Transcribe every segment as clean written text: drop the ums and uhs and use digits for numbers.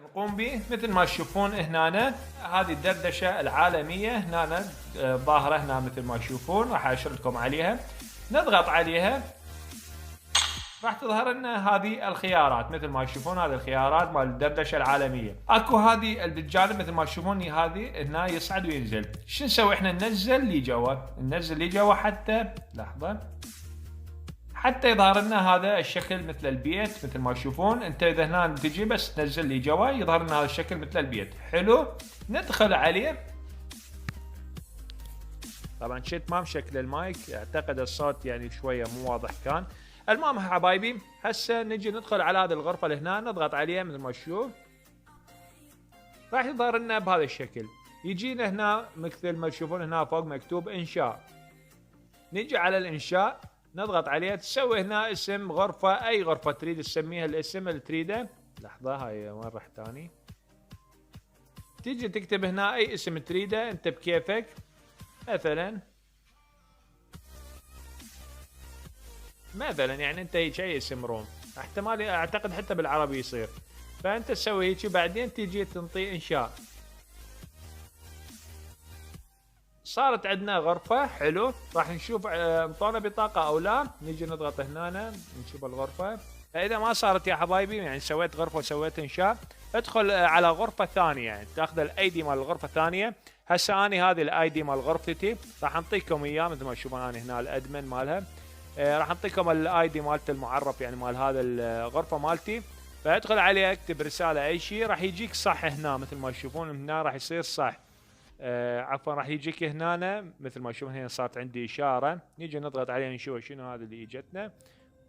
نقوم به مثل ما تشوفون هنا. هذه الدردشة العالمية هنا ظاهرة هنا مثل ما تشوفون، راح اشير لكم عليها. نضغط عليها راح تظهر لنا هذه الخيارات مثل ما تشوفون. هذه الخيارات مال الدردشة العالمية. اكو هذه بالجانب مثل ما تشوفون هذه هنا يصعد وينزل. شو نسوي احنا؟ ننزل لي جوا، ننزل لي جوا حتى لحظة حتى يظهر لنا هذا الشكل مثل البيت مثل ما تشوفون. انت اذا هنا تجي بس تنزل لي جوا يظهر لنا هذا الشكل مثل البيت. حلو، ندخل عليه. طبعا شيء تمام شكل المايك، اعتقد الصوت يعني شويه مو واضح كان. المهم حبايبي هسه نجي ندخل على هذه الغرفه اللي هنا، نضغط عليها مثل ما تشوف راح يظهر لنا بهذا الشكل. يجينا هنا مثل ما تشوفون هنا فوق مكتوب انشاء. نجي على الانشاء نضغط عليها، تسوي هنا اسم غرفة، اي غرفة تريد تسميها الاسم اللي تريده. لحظة هاي وين رحت ثاني؟ تيجي تكتب هنا اي اسم تريده انت بكيفك. مثلا يعني انت هيك اي اسم روم، احتمال اعتقد حتى بالعربي يصير. فانت تسوي هيك بعدين تيجي تنطي انشاء. صارت عندنا غرفة. حلو، راح نشوف انطونا بطاقة او لا. نيجي نضغط هنا نشوف الغرفة. فاذا ما صارت يا حبايبي يعني سويت غرفة وسويت انشاء، ادخل على غرفة ثانية، يعني تاخذ الاي دي مال الغرفة الثانية. هسه اني هذه الاي دي مال غرفتي راح انطيكم اياه مثل ما تشوفون. انا هنا الادمن مالها. راح انطيكم الاي دي مالت المعرف يعني مال هذا الغرفة مالتي. فادخل عليه اكتب رسالة اي شيء راح يجيك صح هنا مثل ما تشوفون. هنا راح يصير صح. عفوا راح يجيك هنا مثل ما تشوفون. هنا صارت عندي اشاره. نيجي نضغط عليها نشوف شنو هذا اللي اجتنا.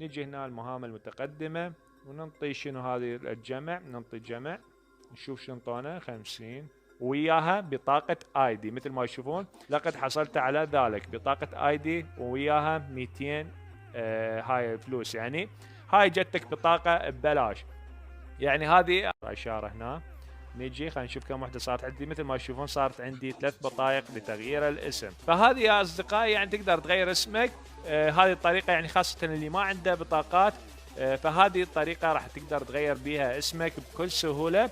نيجي هنا المهام المتقدمه وننطي شنو هذه الجمع. ننطي جمع نشوف شنو انطونا 50 وياها بطاقة اي دي مثل ما تشوفون. لقد حصلت على ذلك بطاقة اي دي وياها 200 هاي فلوس. يعني هاي جتك بطاقة ببلاش. يعني هذه اشارة هنا. نيجي خلينا نشوف كم وحده صارت عندي. مثل ما تشوفون صارت عندي 3 بطايق لتغيير الاسم. فهذه يا اصدقائي يعني تقدر تغير اسمك. هذه الطريقه يعني خاصه اللي ما عنده بطاقات. فهذه الطريقه راح تقدر تغير بها اسمك بكل سهوله.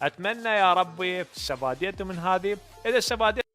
اتمنى يا ربي استفاديتوا من هذه. اذا استفاديتوا